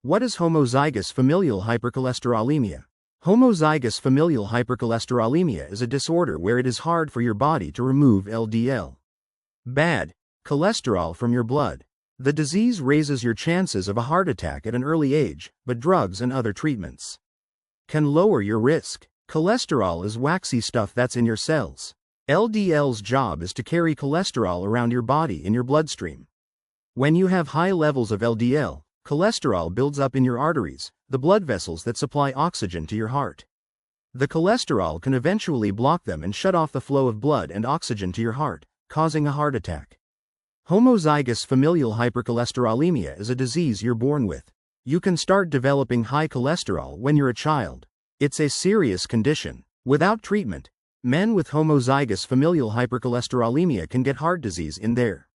What is homozygous familial hypercholesterolemia? Homozygous familial hypercholesterolemia is a disorder where it is hard for your body to remove LDL, bad cholesterol, from your blood. The disease raises your chances of a heart attack at an early age, but drugs and other treatments can lower your risk. Cholesterol is waxy stuff that's in your cells. LDL's job is to carry cholesterol around your body in your bloodstream. When you have high levels of LDL, cholesterol builds up in your arteries, the blood vessels that supply oxygen to your heart. The cholesterol can eventually block them and shut off the flow of blood and oxygen to your heart, causing a heart attack. Homozygous familial hypercholesterolemia is a disease you're born with. You can start developing high cholesterol when you're a child. It's a serious condition. Without treatment, men with homozygous familial hypercholesterolemia can get heart disease in their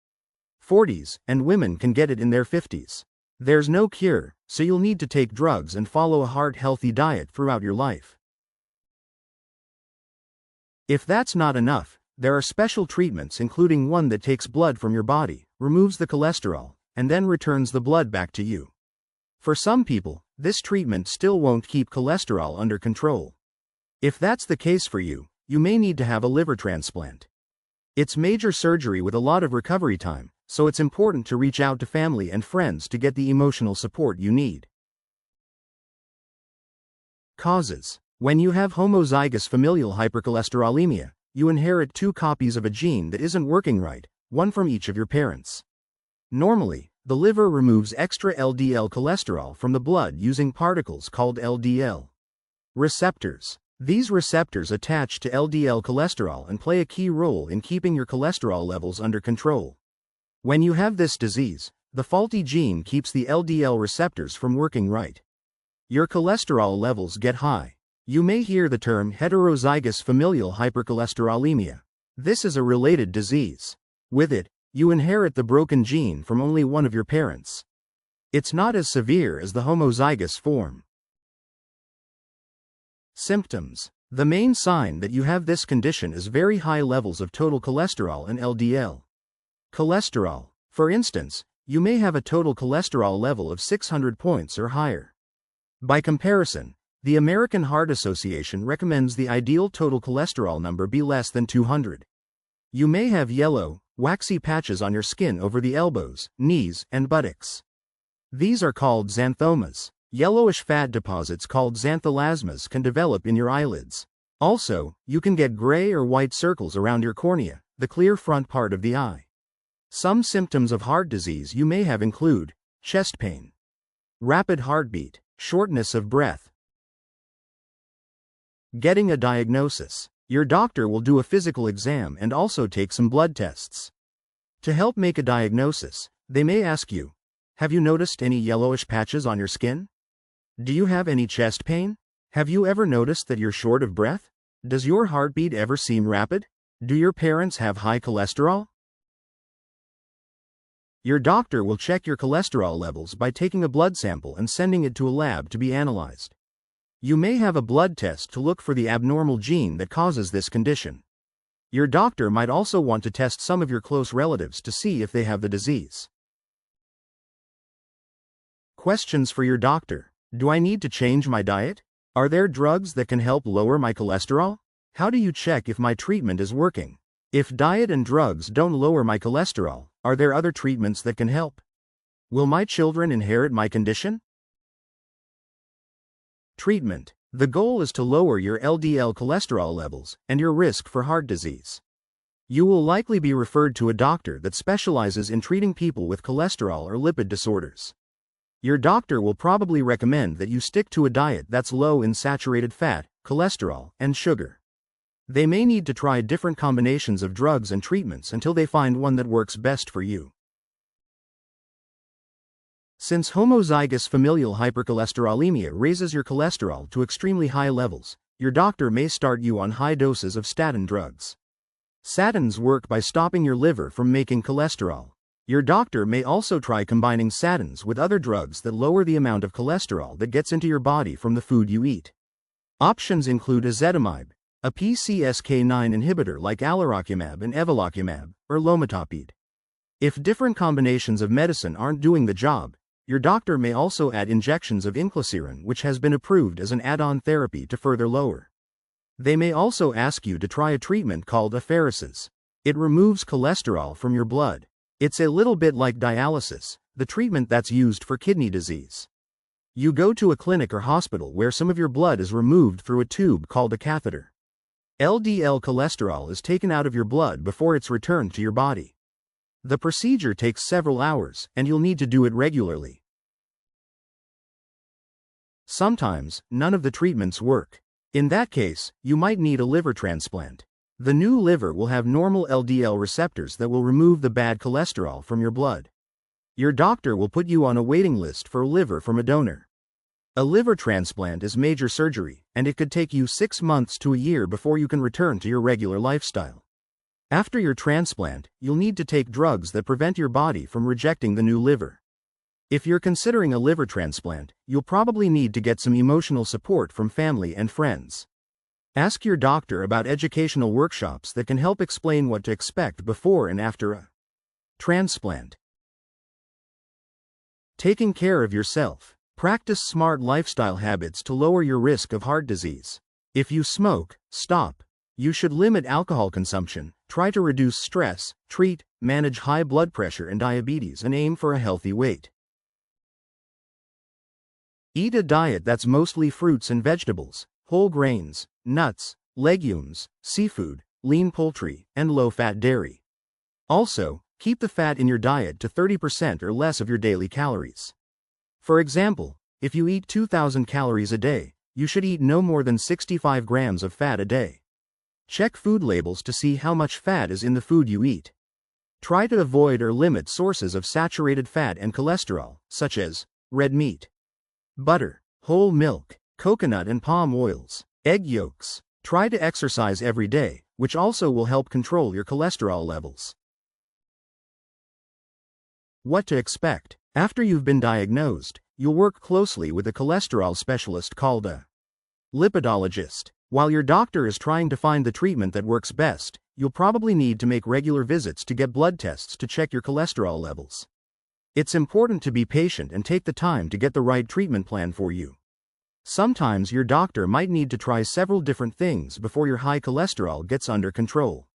40s, and women can get it in their 50s. There's no cure, so you'll need to take drugs and follow a heart-healthy diet throughout your life. If that's not enough, there are special treatments, including one that takes blood from your body, removes the cholesterol, and then returns the blood back to you. For some people, this treatment still won't keep cholesterol under control. If that's the case for you, you may need to have a liver transplant. It's major surgery with a lot of recovery time, so it's important to reach out to family and friends to get the emotional support you need. Causes. When you have homozygous familial hypercholesterolemia, you inherit 2 copies of a gene that isn't working right, one from each of your parents. Normally, the liver removes extra LDL cholesterol from the blood using particles called LDL receptors. These receptors attach to LDL cholesterol and play a key role in keeping your cholesterol levels under control. When you have this disease, the faulty gene keeps the LDL receptors from working right. Your cholesterol levels get high. You may hear the term heterozygous familial hypercholesterolemia. This is a related disease. With it, you inherit the broken gene from only one of your parents. It's not as severe as the homozygous form. Symptoms. The main sign that you have this condition is very high levels of total cholesterol and LDL cholesterol. For instance, you may have a total cholesterol level of 600 points or higher. By comparison, the American Heart Association recommends the ideal total cholesterol number be less than 200. You may have yellow, waxy patches on your skin over the elbows, knees, and buttocks. These are called xanthomas. Yellowish fat deposits called xanthelasmas can develop in your eyelids. Also, you can get gray or white circles around your cornea, the clear front part of the eye. Some symptoms of heart disease you may have include chest pain, rapid heartbeat, shortness of breath. Getting a diagnosis. Your doctor will do a physical exam and also take some blood tests. To help make a diagnosis, they may ask you, have you noticed any yellowish patches on your skin? Do you have any chest pain? Have you ever noticed that you're short of breath? Does your heartbeat ever seem rapid? Do your parents have high cholesterol? Your doctor will check your cholesterol levels by taking a blood sample and sending it to a lab to be analyzed. You may have a blood test to look for the abnormal gene that causes this condition. Your doctor might also want to test some of your close relatives to see if they have the disease. Questions for your doctor. Do I need to change my diet? Are there drugs that can help lower my cholesterol? How do you check if my treatment is working? If diet and drugs don't lower my cholesterol, are there other treatments that can help? Will my children inherit my condition? Treatment. The goal is to lower your LDL cholesterol levels and your risk for heart disease. You will likely be referred to a doctor that specializes in treating people with cholesterol or lipid disorders. Your doctor will probably recommend that you stick to a diet that's low in saturated fat, cholesterol, and sugar. They may need to try different combinations of drugs and treatments until they find one that works best for you. Since homozygous familial hypercholesterolemia raises your cholesterol to extremely high levels, your doctor may start you on high doses of statin drugs. Statins work by stopping your liver from making cholesterol. Your doctor may also try combining statins with other drugs that lower the amount of cholesterol that gets into your body from the food you eat. Options include ezetimibe, a PCSK9 inhibitor like alirocumab and evolocumab, or lomatopide. If different combinations of medicine aren't doing the job, Your doctor may also add injections of inclisiran, which has been approved as an add-on therapy to further lower. They may also ask you to try a treatment called apheresis. It removes cholesterol from your blood. It's a little bit like dialysis, the treatment that's used for kidney disease. You go to a clinic or hospital where some of your blood is removed through a tube called a catheter. LDL cholesterol is taken out of your blood before it's returned to your body. The procedure takes several hours, and you'll need to do it regularly. Sometimes, none of the treatments work. In that case, you might need a liver transplant. The new liver will have normal LDL receptors that will remove the bad cholesterol from your blood. Your doctor will put you on a waiting list for a liver from a donor. A liver transplant is major surgery, and it could take you 6 months to a year before you can return to your regular lifestyle. After your transplant, you'll need to take drugs that prevent your body from rejecting the new liver. If you're considering a liver transplant, you'll probably need to get some emotional support from family and friends. Ask your doctor about educational workshops that can help explain what to expect before and after a transplant. Taking care of yourself. Practice smart lifestyle habits to lower your risk of heart disease. If you smoke, stop. You should limit alcohol consumption, try to reduce stress, manage high blood pressure and diabetes, and aim for a healthy weight. Eat a diet that's mostly fruits and vegetables, whole grains, nuts, legumes, seafood, lean poultry, and low-fat dairy. Also, keep the fat in your diet to 30% or less of your daily calories. For example, if you eat 2,000 calories a day, you should eat no more than 65 grams of fat a day. Check food labels to see how much fat is in the food you eat. Try to avoid or limit sources of saturated fat and cholesterol, such as red meat, butter, whole milk, coconut and palm oils, egg yolks. Try to exercise every day, which also will help control your cholesterol levels. What to expect. After you've been diagnosed, you'll work closely with a cholesterol specialist called a lipidologist. While your doctor is trying to find the treatment that works best, you'll probably need to make regular visits to get blood tests to check your cholesterol levels. It's important to be patient and take the time to get the right treatment plan for you. Sometimes your doctor might need to try several different things before your high cholesterol gets under control.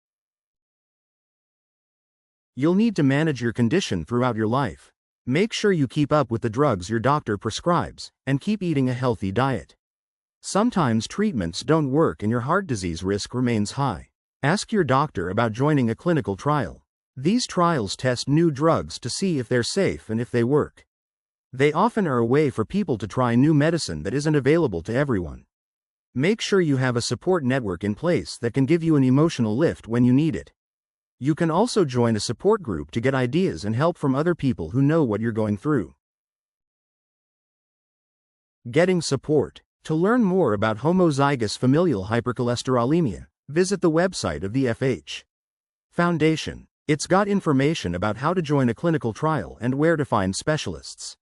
You'll need to manage your condition throughout your life. Make sure you keep up with the drugs your doctor prescribes, and keep eating a healthy diet. Sometimes treatments don't work and your heart disease risk remains high. Ask your doctor about joining a clinical trial. These trials test new drugs to see if they're safe and if they work. They often are a way for people to try new medicine that isn't available to everyone. Make sure you have a support network in place that can give you an emotional lift when you need it. You can also join a support group to get ideas and help from other people who know what you're going through. Getting support. To learn more about homozygous familial hypercholesterolemia, visit the website of the FH Foundation. It's got information about how to join a clinical trial and where to find specialists.